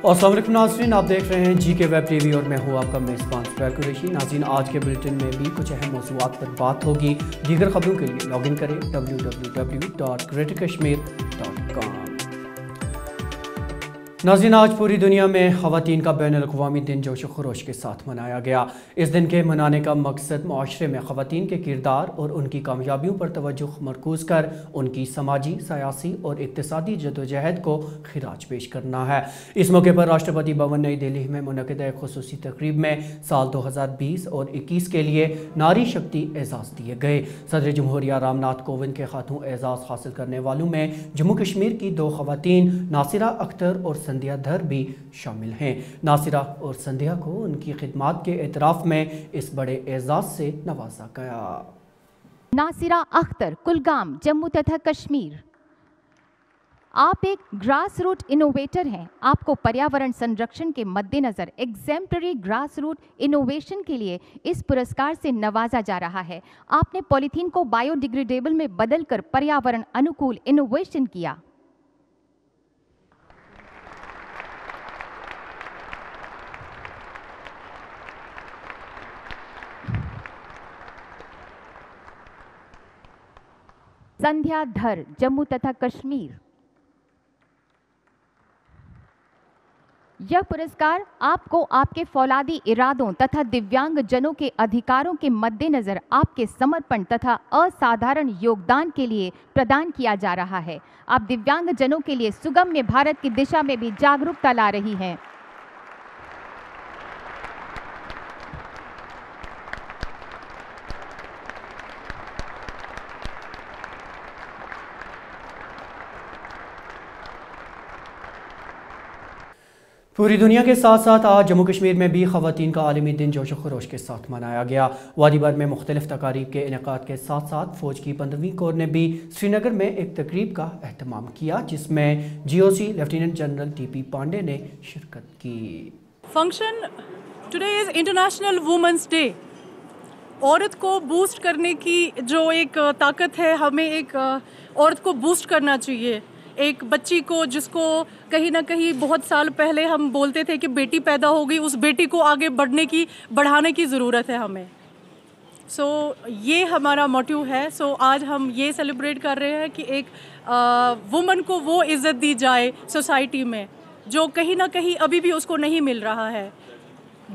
अस्सलाम वालेकुम नाज़रीन, आप देख रहे हैं GK वेब टीवी और मैं हूँ आपका मेज़बान सुबैर कुरैशी। नाज़रीन, आज के बुलेटिन में भी कुछ अहम मौज़ूआत पर बात होगी। दीगर खबरों के लिए लॉगिन करें www.greaterkashmir.com। नाज़रीन, आज पूरी दुनिया में ख़वातीन का बैनुल-अक़वामी दिन जोश व खरोश के साथ मनाया गया। इस दिन के मनाने का मकसद माशरे में ख़वातीन के किरदार और उनकी कामयाबियों पर तवज्जो मरकूज़ कर उनकी समाजी, सियासी और इक़्तिसादी जदोजहद को खिराज पेश करना है। इस मौके पर राष्ट्रपति भवन नई दिल्ली में मुनक़िद एक ख़ुसूसी तक़रीब में साल 2020 और 21 के लिए नारी शक्ति एजाज़ दिए गए। सदर जमहूरिया रामनाथ कोविंद के हाथों एजाज़ हासिल करने वालों में जम्मू कश्मीर की 2 ख़वातीन नासिरा अख्तर और संध्या धर भी शामिल हैं। नासिरा और संध्या को उनकी खिदमात के एतराफ़ में इस बड़े एजाज़ से नवाजा गया। नासिरा अख्तर, कुलगाम, जम्मू तथा कश्मीर। आप एक ग्रास रूट इनोवेटर हैं। आपको पर्यावरण संरक्षण के मद्देनज़र एग्जेम्पलरी ग्रास रूट इनोवेशन के लिए इस पुरस्कार से नवाजा जा रहा है। आपने पॉलीथीन को बायोडिग्रेडेबल में बदलकर पर्यावरण अनुकूल इनोवेशन किया। संध्या धर, जम्मू तथा कश्मीर। यह पुरस्कार आपको आपके फौलादी इरादों तथा दिव्यांग जनों के अधिकारों के मद्देनज़र आपके समर्पण तथा असाधारण योगदान के लिए प्रदान किया जा रहा है। आप दिव्यांग जनों के लिए सुगम्य भारत की दिशा में भी जागरूकता ला रही हैं। पूरी दुनिया के साथ साथ आज जम्मू कश्मीर में भी ख़वातीन का आलमी दिन जोश व खरोश के साथ मनाया गया। वादी भर में मुख्तलिफ तकारीब के इनेकाद के साथ साथ फ़ौज की 15वीं कोर ने भी श्रीनगर में एक तकरीब का एहतमाम किया, जिसमें GOC lieutenant general TP Pandey ने शिरकत की। Function today is international women's day. औरत को बूस्ट करने की जो एक ताकत है, हमें एक औरत को बूस्ट करना चाहिए। एक बच्ची को जिसको कहीं ना कहीं बहुत साल पहले हम बोलते थे कि बेटी पैदा हो गई, उस बेटी को आगे बढ़ाने की ज़रूरत है हमें। ये हमारा मोटिव है। आज हम ये सेलिब्रेट कर रहे हैं कि एक वुमन को वो इज़्ज़त दी जाए सोसाइटी में जो कहीं ना कहीं अभी भी उसको नहीं मिल रहा है।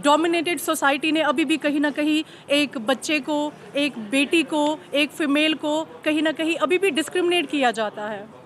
डोमिनेटेड सोसाइटी ने अभी भी कहीं ना कहीं एक बच्चे को, एक बेटी को, एक फीमेल को कहीं ना कहीं अभी भी डिस्क्रिमिनेट किया जाता है।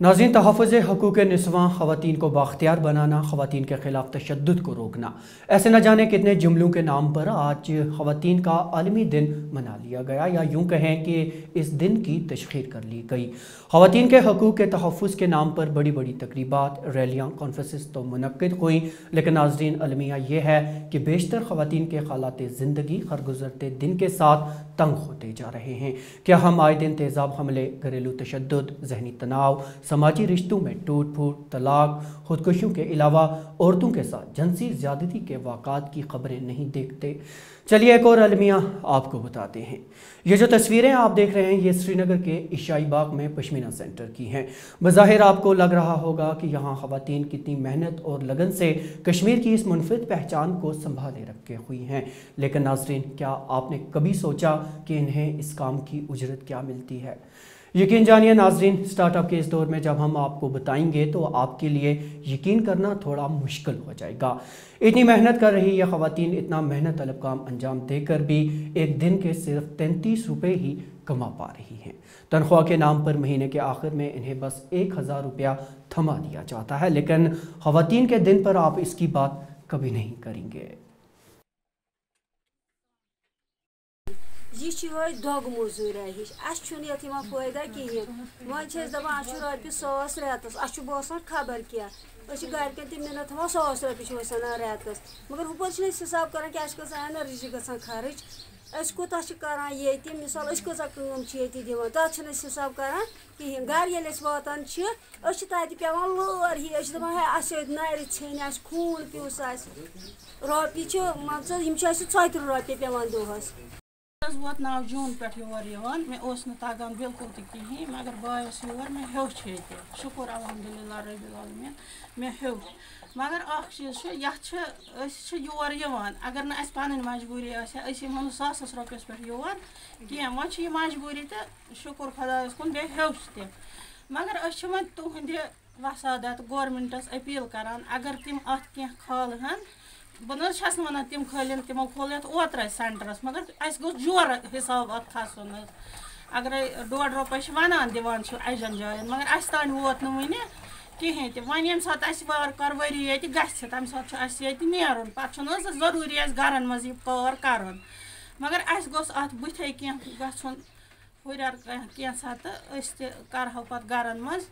नाज़रीन, तहफ़्फ़ुज़ हुकूक़ निस्वां, ख़वातीन को बाख्तियार बनाना, ख़वातीन के ख़िलाफ़ तशद्दुद को रोकना, ऐसे न जाने कितने जुमलों के नाम पर आज ख़वातीन का आलमी दिन मना लिया गया, या यूँ कहें कि इस दिन की तशख़ीर कर ली गई। ख़वातीन के हकूक़ के तहफ़्फ़ुज़ के नाम पर बड़ी बड़ी तकरीबात, रैलियाँ, कॉन्फ्रेंसेस तो मुनक़्क़िद हुई, लेकिन नाज़रीन, अलमिया ये है कि बेशतर ख़वातीन के हालात ज़िंदगी हर गुज़रते दिन के साथ तंग होते जा रहे हैं। क्या हम आए दिन तेज़ाब हमले, घरेलू तशद्दुद, ज़हनी तनाव, समाजी रिश्तों में टूट फूट, तलाक, खुदकुशियों के अलावा औरतों के साथ जिनसी ज़्यादती के वाक़ात की खबरें नहीं देखते? चलिए एक और अलमिया आपको बताते हैं। ये जो तस्वीरें आप देख रहे हैं, ये श्रीनगर के इशाई बाग में पश्मीना सेंटर की हैं। बज़ाहिर आपको लग रहा होगा कि यहाँ ख़वातीन कितनी मेहनत और लगन से कश्मीर की इस मुनफरिद पहचान को संभाले रखे हुई हैं, लेकिन नाज़रीन, क्या आपने कभी सोचा कि इन्हें इस काम की उजरत क्या मिलती है? यकीन जानिए नाज़रीन, स्टार्टअप के इस दौर में जब हम आपको बताएंगे तो आपके लिए यकीन करना थोड़ा मुश्किल हो जाएगा। इतनी मेहनत कर रही ये ख़वातीन इतना मेहनत तलब काम अंजाम देकर भी एक दिन के सिर्फ 33 रुपये ही कमा पा रही हैं। तनख्वाह के नाम पर महीने के आखिर में इन्हें बस 1000 रुपया थमा दिया जाता है, लेकिन ख़वातीन के दिन पर आप इसकी बात कभी नहीं करेंगे। यह दोग मजूर हिश अ फायदा कहें वन दपान रोपये 100 रेतस बसान खबर क्या गरकन तक मिनत 100 रुपये रेतस, मगर हुपर हिसाब कर क्या एनर्जी ग खर्च कोता करान ये मिसाल कम दिवान तथा हिसाब करान कहें गर ये वातान पेवान लर ही दपान है नर छेन खून पीस रोपये मान 40 रुपये पेवान दोहस। वोत 9 जून पे योर मे तगान बिल्कुल तहन मगर बायस योर मे हेच ये शुक्र अलहमदुलिल्लाह रब्बिल आलमीन मे हेच मगर अख चीज़ योर अगर न पन मजबूरी यमो सास रुपयस पे योर कह वो मजबूरी तो शुक्र खुदायस कुन बे हेच त मगर वो तुहद वसादत गवर्नमेंटस अपील करान अगर तिम अत कह खालहन बस वन तिम खालन तमो खोल ओत्र सेंटरस मगर गो जोर हिसाब अत खसन अगर 1.5 रुपये वन दिवान अजन जायन मगर अस तान वोत वन कहें तम वन ये सात वार वरी ये तम सात नेरुन पे जरूरी गरन मज कार कर मगर अस गोस अत बुथे कह गन हुर कह सात करहो पे गरन मज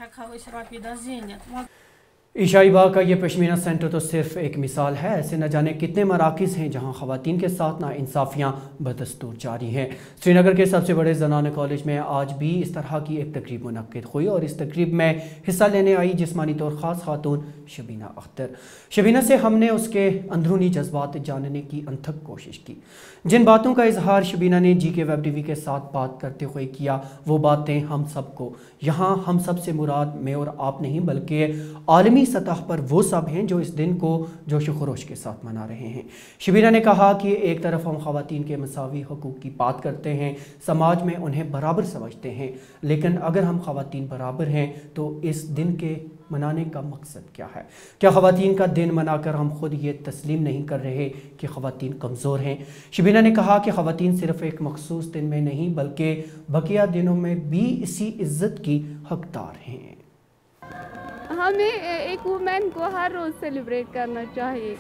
हेको रुपये 10 जीनित। ईशाई बाग का ये पश्मीना सेंटर तो सिर्फ एक मिसाल है, ऐसे न जाने कितने मराकिज़ हैं जहां ख़वातीन के साथ नाइंसाफ़ियाँ बदस्तूर जारी हैं। श्रीनगर के सबसे बड़े ज़नाना कॉलेज में आज भी इस तरह की एक तकरीब मुनक्किद हुई और इस तकरीब में हिस्सा लेने आई जिस्मानी तौर ख़ास खातून शबीना अख्तर। शबीना से हमने उसके अंदरूनी जज्बात जानने की अनथक कोशिश की। जिन बातों का इजहार शबीना ने GK वेब TV के साथ बात करते हुए किया, वो बातें हम सबको, यहाँ हम सब से मुराद मैं और आप नहीं बल्कि आलमी सतह पर वो सब हैं जो इस दिन को जोश व खरोश के साथ मना रहे हैं। शबीना ने कहा कि एक तरफ हम ख़वातीन के मसावी हकूक़ की बात करते हैं, समाज में उन्हें बराबर समझते हैं, लेकिन अगर हम ख़वातीन बराबर हैं तो इस दिन के मनाने का मकसद क्या है? क्या ख़वातीन का दिन मनाकर हम खुद ये तस्लीम नहीं कर रहे कि ख़वातीन कमज़ोर हैं? शबीना ने कहा कि ख़वातीन सिर्फ एक मखसूस दिन में नहीं बल्कि बकिया दिनों में भी इसी इज़्ज़त की हकदार हैं। हमें एक वुमेन को हर रोज़ सेलिब्रेट करना चाहिए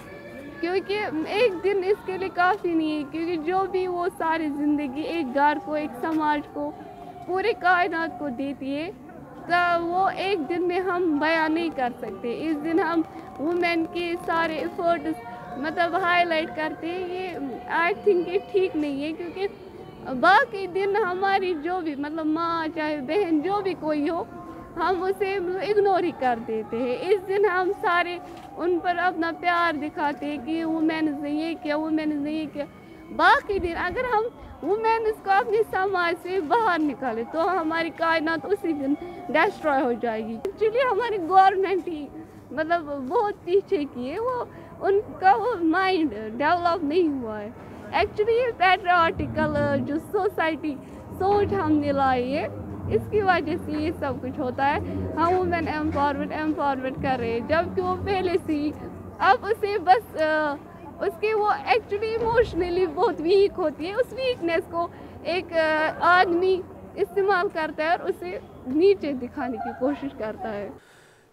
क्योंकि एक दिन इसके लिए काफ़ी नहीं है, क्योंकि जो भी वो सारी ज़िंदगी एक घर को, एक समाज को, पूरे कायनात को देती है तो वो एक दिन में हम बयान नहीं कर सकते। इस दिन हम वुमेन के सारे एफर्ट्स मतलब हाईलाइट करते हैं, ये आई थिंक ये ठीक नहीं है क्योंकि बाकी दिन हमारी जो भी मतलब माँ चाहे बहन जो भी कोई हो हम उसे इग्नोर ही कर देते हैं। इस दिन हम सारे उन पर अपना प्यार दिखाते हैं कि वुमेन ने ये किया, वुमेन ने ये किया। बाकी दिन अगर हम वुमेन को अपने समाज से बाहर निकाले तो हमारी कायनात उसी दिन डिस्ट्रॉय हो जाएगी। एक्चुअली हमारी गवर्नमेंट ही मतलब बहुत पीछे की है, वो उनका वो माइंड डेवलप नहीं हुआ है। एक्चुअली ये पैट्रियाटिकल जो सोसाइटी सोच हमने लाई है इसकी वजह से ये सब कुछ होता है। हम वुमेन एम्पावरमेंट कर रहे हैं जबकि वो पहले से ही अब उसे बस उसके वो एक्चुअली इमोशनली बहुत वीक होती है, उस वीकनेस को एक आदमी इस्तेमाल करता है और उसे नीचे दिखाने की कोशिश करता है।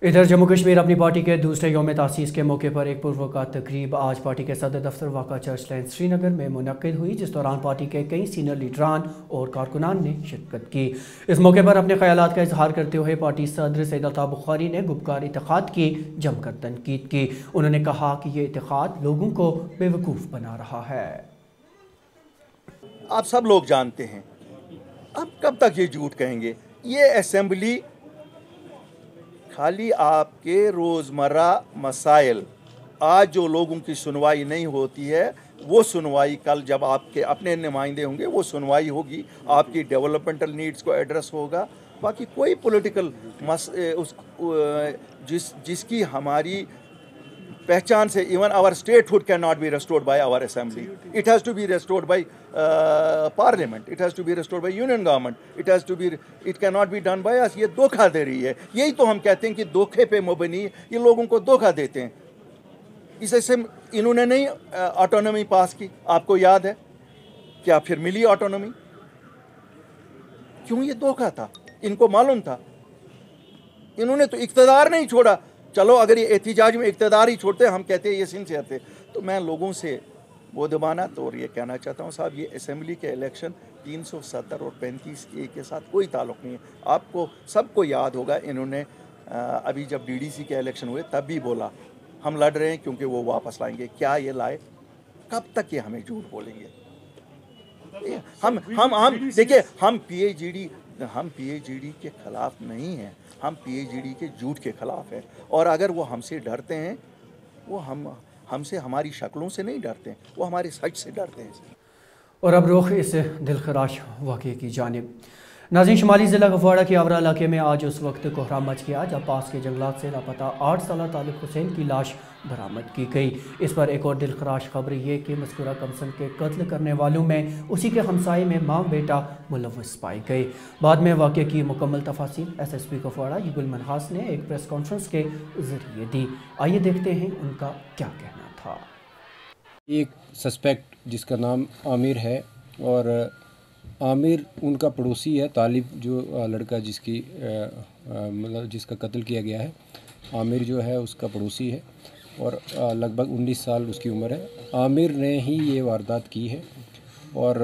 इधर जम्मू कश्मीर अपनी पार्टी के दूसरे यौम तासीस के मौके पर एक पुरवकार तकरीब आज पार्टी के सदर दफ्तर वाक़ा चर्च लैन श्रीनगर में मुनक्किद हुई, जिस दौरान पार्टी के कई सीनियर लीडरान और कारकुनान ने शिरकत की। इस मौके पर अपने ख्यालात का इजहार करते हुए पार्टी सदर सैयद अल्ताफ़ बुखारी ने गुपकार इत्तेहाद की जमकर तनकीद की। उन्होंने कहा कि ये इत्तेहाद लोगों को बेवकूफ़ बना रहा है। आप सब लोग जानते हैं, अब कब तक ये झूठ कहेंगे? ये असेंबली खाली आपके रोज़मर्रा मसाइल, आज जो लोगों की सुनवाई नहीं होती है वो सुनवाई कल जब आपके अपने नुमाइंदे होंगे वो सुनवाई होगी, आपकी डेवलपमेंटल नीड्स को एड्रेस होगा। बाकी कोई पॉलिटिकल जिसकी हमारी पहचान से even our statehood can not be restored by our assembly, it has to be restored by parliament, it has to be restored by union government, it cannot be done by us। ये धोखा दे रही है, यही तो हम कहते हैं कि धोखे पे मुबनी ये लोगों को धोखा देते हैं। इससे इन्होंने नहीं ऑटोनॉमी पास की, आपको याद है क्या? फिर मिली ऑटोनॉमी, क्यों? ये धोखा था, इनको मालूम था। इन्होंने तो इख्तियार नहीं छोड़ा। चलो अगर ये एहतिजाज में इख्तियार ही छोड़ते हम कहते ये सिंसियर थे। तो मैं लोगों से बोधबाना तौर ये कहना चाहता हूँ, साहब ये असेंबली के इलेक्शन 370 और 35A के साथ कोई ताल्लुक़ नहीं है। आपको सबको याद होगा इन्होंने अभी जब DDC के इलेक्शन हुए तब भी बोला हम लड़ रहे हैं क्योंकि वो वापस लाएंगे। क्या ये लाए? कब तक ये हमें झूठ बोलेंगे? हम देखिए, हम PAGD के ख़िलाफ़ नहीं हैं, हम PAGD के झूठ के ख़िलाफ़ हैं। और अगर वो हमसे डरते हैं, वो हमसे हमारी शक्लों से नहीं डरते हैं, वो हमारे सच से डरते हैं। और अब रुख इस दिलखराश वाक़े की जानिब। नाज़रीन, शुमाली ज़िला कुपवाड़ा के आवरा इलाके में आज उस वक्त कोहराम मच गया जब पास के जंगलात से लापता 8 साला तालिब हुसैन की लाश बरामद की गई। इस पर एक और दिलखराश खबर ये कि मज़कूरा कमसन के कत्ल करने वालों में उसी के हमसाये में माँ बेटा मुलव्वस पाए गए। बाद में वाक़े की मुकम्मल तफासील SSP कुपवाड़ा युगल मनहास ने एक प्रेस कॉन्फ्रेंस के ज़रिए दी। आइए देखते हैं उनका क्या कहना था। एक सस्पेक्ट जिसका नाम आमिर है और आमिर उनका पड़ोसी है, तालिब जो लड़का जिसकी मतलब जिसका कत्ल किया गया है, आमिर जो है उसका पड़ोसी है और लगभग 19 साल उसकी उम्र है। आमिर ने ही ये वारदात की है और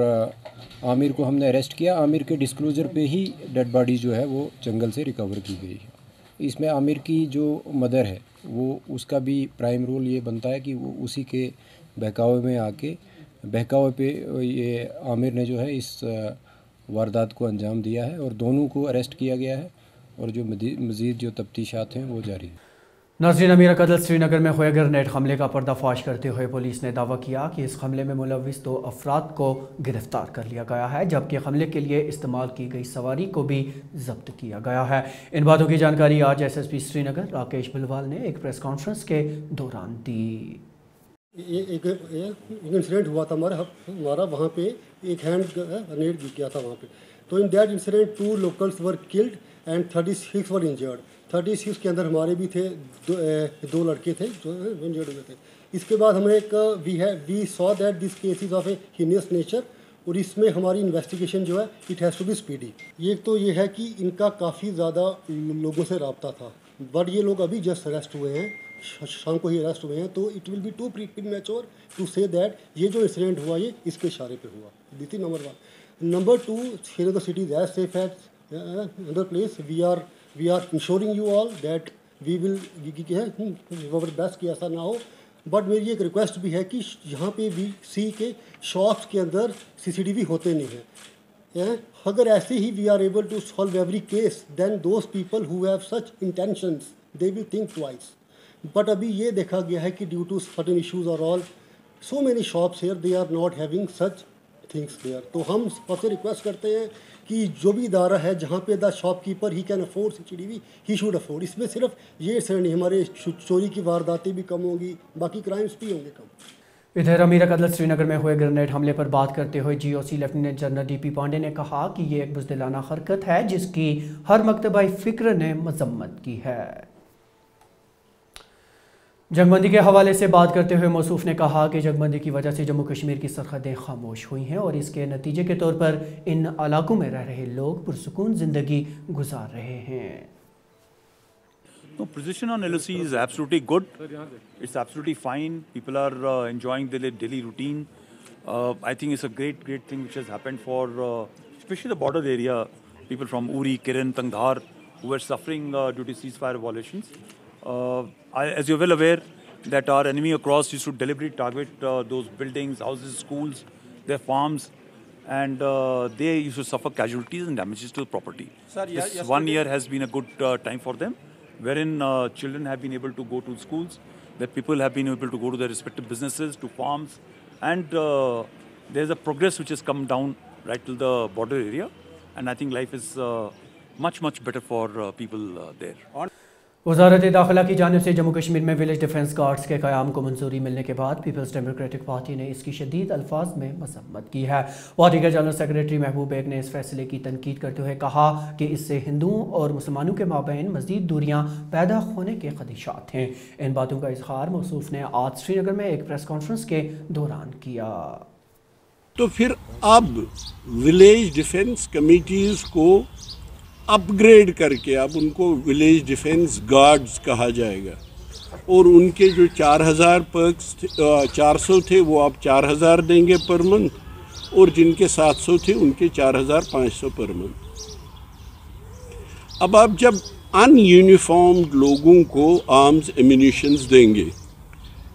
आमिर को हमने अरेस्ट किया। आमिर के डिस्क्लोज़र पे ही डेड बॉडी जो है वो जंगल से रिकवर की गई है। इसमें आमिर की जो मदर है वो उसका भी प्राइम रोल ये बनता है कि वो उसी के बहकावे में आके बहकावे पे ये आमिर ने जो है इस वारदात को अंजाम दिया है और दोनों को अरेस्ट किया गया है और जो मज़ीद जो तफ्तीशात हैं वो जारी हैं। नाज़रीन, अमीर कदल श्रीनगर में हुए ग्रेनेड हमले का पर्दाफाश करते हुए पुलिस ने दावा किया कि इस हमले में मुलव्विस 2 अफराद को गिरफ्तार कर लिया गया है, जबकि हमले के लिए इस्तेमाल की गई सवारी को भी जब्त किया गया है। इन बातों की जानकारी आज SSP श्रीनगर राकेश बिलवाल ने एक प्रेस कॉन्फ्रेंस के दौरान दी। एक इंसिडेंट हुआ था हमारा वहाँ पे एक हैंड ग्रेनेड किया था वहाँ पे। तो in that incident 2 locals were killed and 36 were injured. 36 के अंदर हमारे भी थे, 2 लड़के थे जो इंजर्ड हुए थे। इसके बाद हमें एक we saw that this case is of a heinous nature और इसमें हमारी इन्वेस्टिगेशन जो है it has to be speedy. ये तो ये है कि इनका काफ़ी ज़्यादा लोगों से रब्ता था, बट ये लोग अभी जस्ट अरेस्ट हुए हैं, शाम को ही अरेस्ट हुए हैं। तो it will be too premature to say that ये जो इंसिडेंट हुआ ये इसके इशारे पे हुआ। This is number 1। Number 2, share the city is as safe as other place. We are ensuring you all that we will our best कि ऐसा ना हो। बट मेरी एक रिक्वेस्ट भी है कि यहाँ पे भी सी के शॉप्स के अंदर CCTV होते नहीं हैं। अगर ऐसे ही we are able to solve every case then those people who have such intentions they will think twice. But अभी ये देखा गया है कि ड्यू टू सर्टेन इश्यूज और also many shops here they are not having such things there. तो हम सबसे रिक्वेस्ट करते हैं कि जो भी इदारा है जहाँ पे the shopkeeper he can afford CCTV he should afford. इसमें सिर्फ ये नहीं, हमारे चोरी की वारदातें भी कम होंगी, बाकी क्राइम्स भी होंगे कम। इधर अमीर कदल श्रीनगर में हुए ग्रेनेड हमले पर बात करते हुए GOC lieutenant general DP Pandey ने कहा कि ये एक बुज़दिलाना हरकत है जिसकी हर मकतबाई फ़िक्र ने मजम्मत की है। जंगबंदी के हवाले से बात करते हुए मौसूफ ने कहा कि जंगबंदी की वजह से जम्मू कश्मीर की सरहदें खामोश हुई हैं और इसके नतीजे के तौर पर इन इलाकों में रह रहे लोग पुरसुकून ज़िंदगी गुजार रहे हैं। No, position on LOC is absolutely good. It's absolutely fine. People are enjoying their daily routine. I think it's a great thing which has happened for especially the border area. People from Uri, Kiran, Tangdhar who were suffering due to ceasefire violations. As you're well aware that our enemy across used to deliberately target those buildings, houses, schools, their farms, and they used to suffer casualties and damages to the property. Sir, this 1 year has been a good time for them, wherein children have been able to go to schools, that people have been able to go to their respective businesses, to farms, and there's a progress which has come down right to the border area, and I think life is much better for people there. वज़ारत दाखिला की जानिब से जम्मू कश्मीर में village defence guards के क़याम को मंजूरी मिलने के बाद पीपल्स डेमोक्रेटिक पार्टी ने इसकी शदीद अल्फाज में मज़म्मत की है। पार्टी के जनरल सेक्रेटरी महबूब बेग ने इस फैसले की तनकीद करते हुए कहा कि इससे हिंदुओं और मुसलमानों के माबैन मज़ीद दूरियाँ पैदा होने के खदशात हैं। इन बातों का इजहार मौसूफ ने आज श्रीनगर में एक प्रेस कॉन्फ्रेंस के दौरान किया। तो फिर अब विलेज डिफेंस कमिटीज़ को अपग्रेड करके अब उनको विलेज डिफेंस गार्ड्स कहा जाएगा और उनके जो 4000 पर्क्स 400 थे वो आप 4000 देंगे पर मंथ और जिनके 700 थे उनके 4500 पर मंथ। अब आप जब अनयूनिफॉर्म्ड लोगों को आर्म्स एम्यूनिशंस देंगे,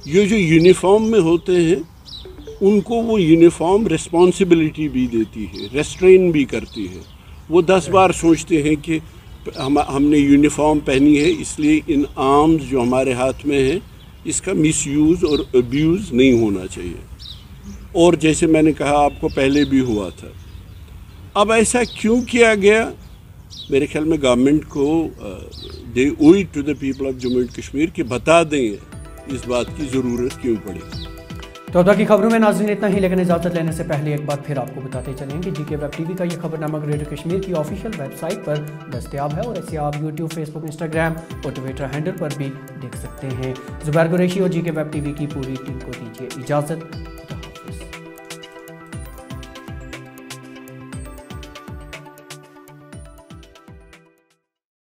ये जो यूनिफॉर्म में होते हैं उनको वो यूनिफॉर्म रिस्पॉन्सिबिलिटी भी देती है, रेस्ट्रेन भी करती है। वो 10 बार सोचते हैं कि हमने यूनिफॉर्म पहनी है इसलिए इन आर्म्स जो हमारे हाथ में है इसका मिसयूज़ और अब्यूज़ नहीं होना चाहिए। और जैसे मैंने कहा आपको पहले भी हुआ था। अब ऐसा क्यों किया गया? मेरे ख्याल में गवर्नमेंट को दे ओwe it to the people of Jammu and Kashmir कि बता दें इस बात की ज़रूरत क्यों पड़ी। तो अब तक की खबरों में नाज़रीन इतना ही, लेकिन इजाज़त लेने से पहले एक बार फिर आपको बताते चलेंगे जीके वेब टीवी का ये खबरनामा रेडियो कश्मीर की ऑफिशियल वेबसाइट पर दस्तयाब है और इसे आप यूट्यूब, फेसबुक, इंस्टाग्राम और ट्विटर हैंडल पर भी देख सकते हैं। जुबैर कुरैशी और जीके वेब टीवी की पूरी टीम को दीजिए इजाज़त।